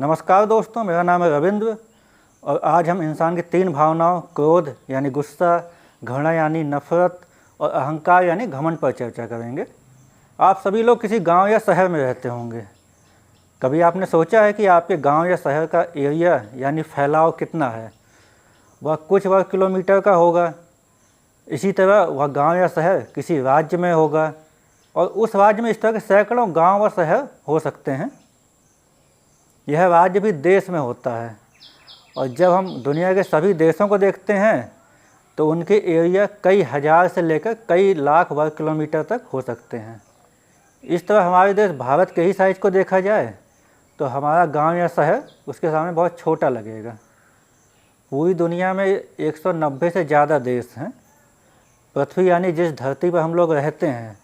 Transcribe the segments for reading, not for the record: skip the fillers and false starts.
नमस्कार दोस्तों, मेरा नाम है रविंद्र और आज हम इंसान की तीन भावनाओं क्रोध यानी गुस्सा, घृणा यानी नफरत और अहंकार यानी घमंड पर चर्चा करेंगे। आप सभी लोग किसी गांव या शहर में रहते होंगे। कभी आपने सोचा है कि आपके गांव या शहर का एरिया यानी फैलाव कितना है? वह कुछ वर्ग किलोमीटर का होगा। इसी तरह वह गांव या शहर किसी राज्य में होगा और उस राज्य में इस तरह के सैकड़ों गांव व शहर हो सकते हैं। यह राज्य भी देश में होता है और जब हम दुनिया के सभी देशों को देखते हैं तो उनके एरिया कई हज़ार से लेकर कई लाख वर्ग किलोमीटर तक हो सकते हैं। इस तरह हमारे देश भारत के ही साइज को देखा जाए तो हमारा गांव या शहर उसके सामने बहुत छोटा लगेगा। पूरी दुनिया में 190 से ज़्यादा देश हैं। पृथ्वी यानी जिस धरती पर हम लोग रहते हैं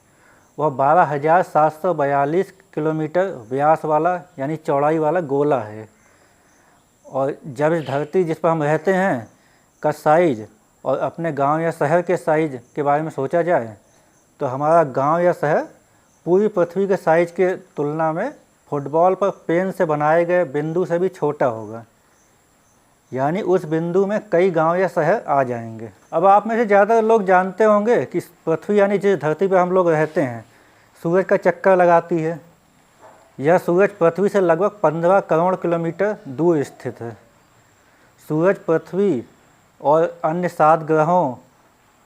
वह 12,742 किलोमीटर व्यास वाला यानी चौड़ाई वाला गोला है। और जब इस धरती जिस पर हम रहते हैं का साइज़ और अपने गांव या शहर के साइज़ के बारे में सोचा जाए तो हमारा गांव या शहर पूरी पृथ्वी के साइज़ के तुलना में फुटबॉल पर पेन से बनाए गए बिंदु से भी छोटा होगा। यानी उस बिंदु में कई गांव या शहर आ जाएंगे। अब आप में से ज़्यादातर लोग जानते होंगे कि पृथ्वी यानी जिस धरती पर हम लोग रहते हैं सूरज का चक्कर लगाती है। यह सूरज पृथ्वी से लगभग 15 करोड़ किलोमीटर दूर स्थित है। सूरज पृथ्वी और अन्य 7 ग्रहों,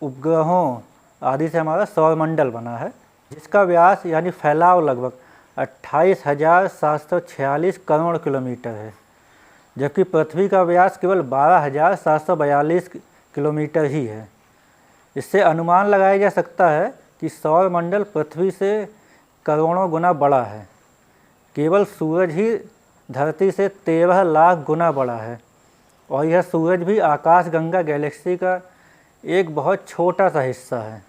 उपग्रहों आदि से हमारा सौरमंडल बना है, जिसका व्यास यानी फैलाव लगभग 28,746 करोड़ किलोमीटर है, जबकि पृथ्वी का व्यास केवल 12,742 किलोमीटर ही है। इससे अनुमान लगाया जा सकता है कि सौरमंडल पृथ्वी से करोड़ों गुना बड़ा है। केवल सूरज ही धरती से 13 लाख गुना बड़ा है और यह सूरज भी आकाशगंगा गैलेक्सी का एक बहुत छोटा सा हिस्सा है।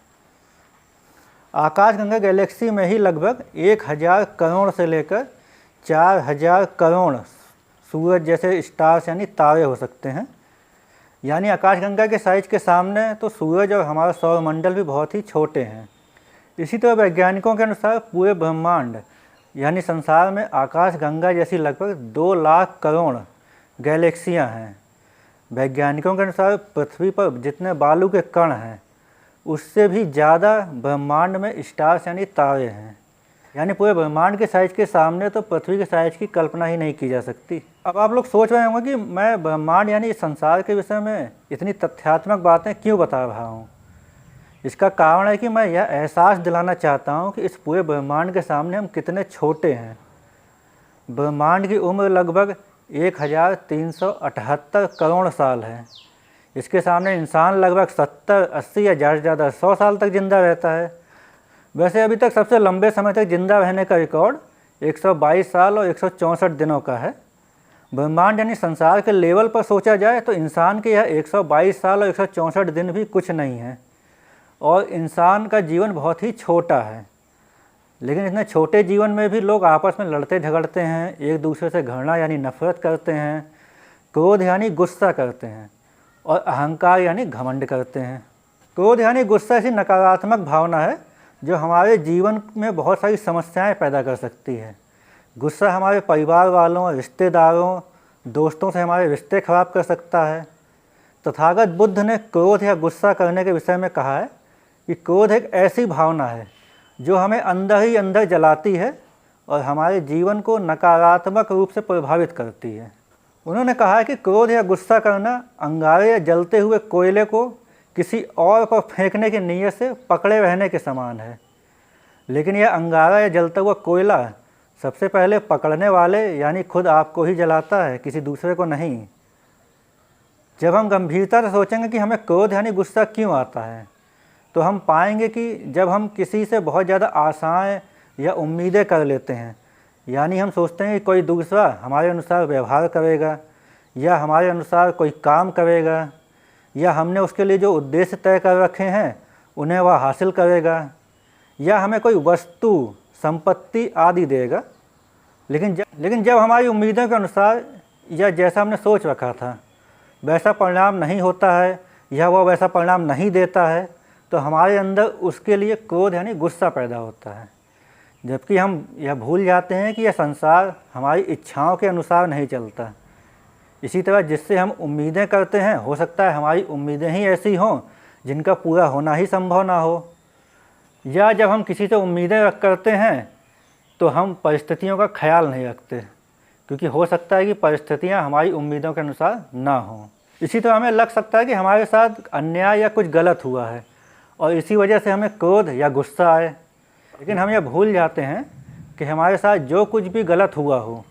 आकाशगंगा गैलेक्सी में ही लगभग 1000 करोड़ से लेकर 4000 करोड़ सूरज जैसे स्टार्स यानी तारे हो सकते हैं। यानी आकाशगंगा के साइज के सामने तो सूरज और हमारा सौरमंडल भी बहुत ही छोटे हैं। इसी तरह वैज्ञानिकों के अनुसार पूरे ब्रह्मांड यानी संसार में आकाशगंगा जैसी लगभग 2 लाख करोड़ गैलेक्सियां हैं। वैज्ञानिकों के अनुसार पृथ्वी पर जितने बालू के कण हैं उससे भी ज़्यादा ब्रह्मांड में स्टार्स यानी तारे हैं। यानी पूरे ब्रह्मांड के साइज के सामने तो पृथ्वी के साइज की कल्पना ही नहीं की जा सकती। अब आप लोग सोच रहे होंगे कि मैं ब्रह्मांड यानी संसार के विषय में इतनी तथ्यात्मक बातें क्यों बता रहा हूँ। इसका कारण है कि मैं यह एहसास दिलाना चाहता हूँ कि इस पूरे ब्रह्मांड के सामने हम कितने छोटे हैं। ब्रह्मांड की उम्र लगभग 1378 करोड़ साल है। इसके सामने इंसान लगभग 70, 80 या ज़्यादा से ज़्यादा 100 साल तक जिंदा रहता है। वैसे अभी तक सबसे लंबे समय तक जिंदा रहने का रिकॉर्ड 122 साल और 164 दिनों का है। ब्रह्मांड यानी संसार के लेवल पर सोचा जाए तो इंसान के यह 122 साल और 164 दिन भी कुछ नहीं है और इंसान का जीवन बहुत ही छोटा है। लेकिन इतने छोटे जीवन में भी लोग आपस में लड़ते झगड़ते हैं, एक दूसरे से घृणा यानी नफरत करते हैं, क्रोध यानी गुस्सा करते हैं और अहंकार यानी घमंड करते हैं। क्रोध यानी गुस्सा ऐसी नकारात्मक भावना है जो हमारे जीवन में बहुत सारी समस्याएं पैदा कर सकती है। गुस्सा हमारे परिवार वालों, रिश्तेदारों, दोस्तों से हमारे रिश्ते खराब कर सकता है। तथागत बुद्ध ने क्रोध या गुस्सा करने के विषय में कहा है कि क्रोध एक ऐसी भावना है जो हमें अंदर ही अंदर जलाती है और हमारे जीवन को नकारात्मक रूप से प्रभावित करती है। उन्होंने कहा है कि क्रोध या गुस्सा करना अंगारे या जलते हुए कोयले को किसी और पर फेंकने की नीयत से पकड़े रहने के समान है। लेकिन यह अंगारा या जलता हुआ कोयला सबसे पहले पकड़ने वाले यानी खुद आपको ही जलाता है, किसी दूसरे को नहीं। जब हम गंभीरता से सोचेंगे कि हमें क्रोध यानी गुस्सा क्यों आता है तो हम पाएंगे कि जब हम किसी से बहुत ज़्यादा आशाएं या उम्मीदें कर लेते हैं, यानी हम सोचते हैं कि कोई दूसरा हमारे अनुसार व्यवहार करेगा या हमारे अनुसार कोई काम करेगा या हमने उसके लिए जो उद्देश्य तय कर रखे हैं उन्हें वह हासिल करेगा या हमें कोई वस्तु, संपत्ति आदि देगा। लेकिन जब हमारी उम्मीदों के अनुसार या जैसा हमने सोच रखा था वैसा परिणाम नहीं होता है या वह वैसा परिणाम नहीं देता है तो हमारे अंदर उसके लिए क्रोध यानी गुस्सा पैदा होता है। जबकि हम यह भूल जाते हैं कि यह संसार हमारी इच्छाओं के अनुसार नहीं चलता। इसी तरह जिससे हम उम्मीदें करते हैं, हो सकता है हमारी उम्मीदें ही ऐसी हों जिनका पूरा होना ही संभव ना हो। या जब हम किसी से उम्मीदें करते हैं तो हम परिस्थितियों का ख्याल नहीं रखते, क्योंकि हो सकता है कि परिस्थितियां हमारी उम्मीदों के अनुसार ना हों। इसी तरह हमें लग सकता है कि हमारे साथ अन्याय या कुछ गलत हुआ है और इसी वजह से हमें क्रोध या गुस्सा आए। लेकिन हम यह भूल जाते हैं कि हमारे साथ जो कुछ भी गलत हुआ हो,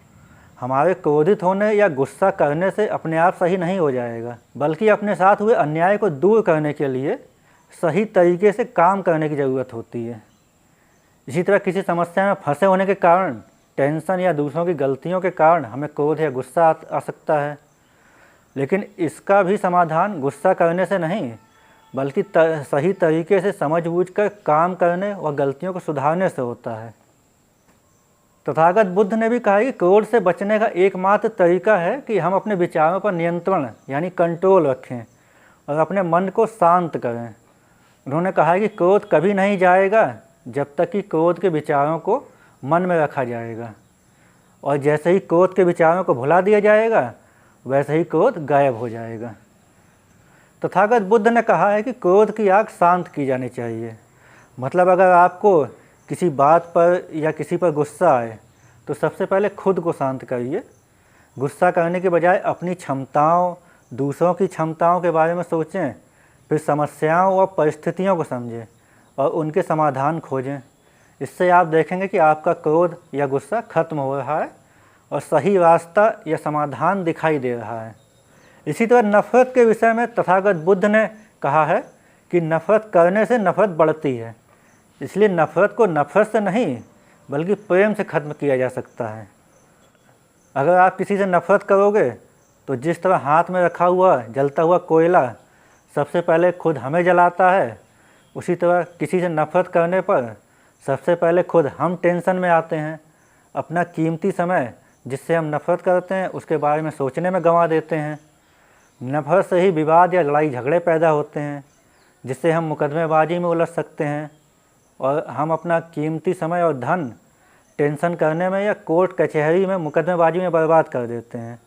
हमारे क्रोधित होने या गुस्सा करने से अपने आप सही नहीं हो जाएगा, बल्कि अपने साथ हुए अन्याय को दूर करने के लिए सही तरीके से काम करने की ज़रूरत होती है। इसी तरह किसी समस्या में फंसे होने के कारण, टेंशन या दूसरों की गलतियों के कारण हमें क्रोध या गुस्सा आ सकता है, लेकिन इसका भी समाधान गुस्सा करने से नहीं, बल्कि सही तरीके से समझबूझकर काम करने और गलतियों को सुधारने से होता है। तथागत बुद्ध ने भी कहा कि क्रोध से बचने का एकमात्र तरीका है कि हम अपने विचारों पर नियंत्रण यानी कंट्रोल रखें और अपने मन को शांत करें। उन्होंने कहा कि क्रोध कभी नहीं जाएगा जब तक कि क्रोध के विचारों को मन में रखा जाएगा, और जैसे ही क्रोध के विचारों को भुला दिया जाएगा वैसे ही क्रोध गायब हो जाएगा। तथागत बुद्ध ने कहा है कि क्रोध की आग शांत की जानी चाहिए। मतलब अगर आपको किसी बात पर या किसी पर गुस्सा आए तो सबसे पहले खुद को शांत करिए। गुस्सा करने के बजाय अपनी क्षमताओं, दूसरों की क्षमताओं के बारे में सोचें, फिर समस्याओं और परिस्थितियों को समझें और उनके समाधान खोजें। इससे आप देखेंगे कि आपका क्रोध या गुस्सा खत्म हो रहा है और सही रास्ता या समाधान दिखाई दे रहा है। इसी तरह नफ़रत के विषय में तथागत बुद्ध ने कहा है कि नफ़रत करने से नफ़रत बढ़ती है, इसलिए नफ़रत को नफ़रत से नहीं बल्कि प्रेम से ख़त्म किया जा सकता है। अगर आप किसी से नफ़रत करोगे तो जिस तरह हाथ में रखा हुआ जलता हुआ कोयला सबसे पहले खुद हमें जलाता है, उसी तरह किसी से नफ़रत करने पर सबसे पहले खुद हम टेंशन में आते हैं। अपना कीमती समय जिससे हम नफ़रत करते हैं उसके बारे में सोचने में गंवा देते हैं। नफ़रत से ही विवाद या लड़ाई झगड़े पैदा होते हैं, जिससे हम मुकदमेबाजी में उलझ सकते हैं और हम अपना कीमती समय और धन टेंशन करने में या कोर्ट कचहरी में मुकदमेबाजी में बर्बाद कर देते हैं,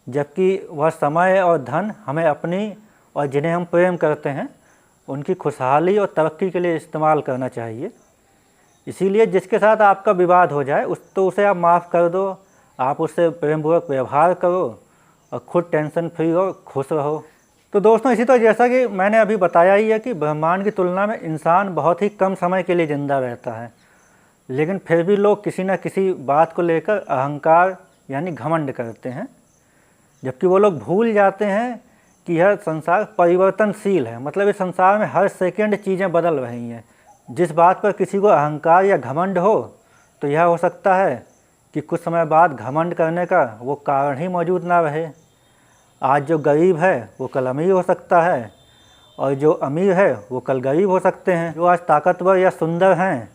जबकि वह समय और धन हमें अपनी और जिन्हें हम प्रेम करते हैं उनकी खुशहाली और तरक्की के लिए इस्तेमाल करना चाहिए। इसीलिए जिसके साथ आपका विवाद हो जाए उसे आप माफ़ कर दो, आप उससे प्रेमपूर्वक व्यवहार करो और खुद टेंशन फ्री हो, खुश रहो। तो दोस्तों, इसी तरह जैसा कि मैंने अभी बताया ही है कि ब्रह्मांड की तुलना में इंसान बहुत ही कम समय के लिए ज़िंदा रहता है, लेकिन फिर भी लोग किसी न किसी बात को लेकर अहंकार यानी घमंड करते हैं, जबकि वो लोग भूल जाते हैं कि यह संसार परिवर्तनशील है। मतलब इस संसार में हर सेकंड चीज़ें बदल रही हैं। जिस बात पर किसी को अहंकार या घमंड हो तो यह हो सकता है कि कुछ समय बाद घमंड करने का वो कारण ही मौजूद ना रहे। आज जो गरीब है वो कल अमीर हो सकता है और जो अमीर है वो कल गरीब हो सकते हैं। जो आज ताकतवर या सुंदर हैं,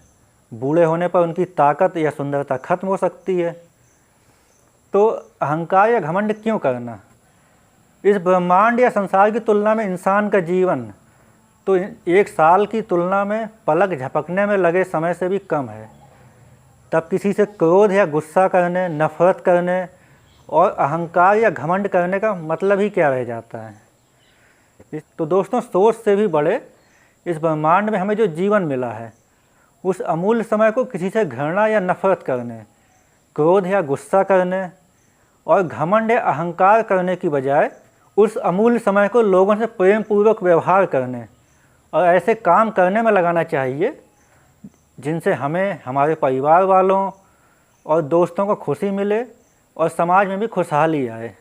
बूढ़े होने पर उनकी ताकत या सुंदरता खत्म हो सकती है। तो अहंकार या घमंड क्यों करना? इस ब्रह्मांड या संसार की तुलना में इंसान का जीवन तो एक साल की तुलना में पलक झपकने में लगे समय से भी कम है। तब किसी से क्रोध या गुस्सा करने, नफ़रत करने और अहंकार या घमंड करने का मतलब ही क्या रह जाता है? तो दोस्तों, सोच से भी बड़े इस ब्रह्मांड में हमें जो जीवन मिला है, उस अमूल्य समय को किसी से घृणा या नफ़रत करने, क्रोध या गुस्सा करने और घमंड या अहंकार करने की बजाय उस अमूल्य समय को लोगों से प्रेम पूर्वक व्यवहार करने और ऐसे काम करने में लगाना चाहिए जिनसे हमें, हमारे परिवार वालों और दोस्तों को खुशी मिले और समाज में भी खुशहाली आए।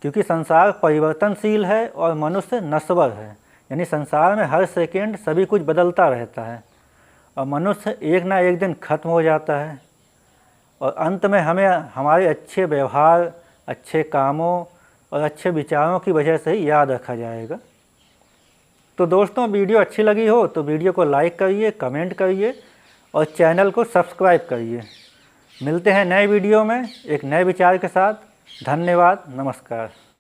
क्योंकि संसार परिवर्तनशील है और मनुष्य नश्वर है, यानी संसार में हर सेकंड सभी कुछ बदलता रहता है और मनुष्य एक ना एक दिन खत्म हो जाता है और अंत में हमें हमारे अच्छे व्यवहार, अच्छे कामों और अच्छे विचारों की वजह से ही याद रखा जाएगा। तो दोस्तों, वीडियो अच्छी लगी हो तो वीडियो को लाइक करिए, कमेंट करिए और चैनल को सब्सक्राइब करिए। मिलते हैं नए वीडियो में एक नए विचार के साथ। धन्यवाद, नमस्कार।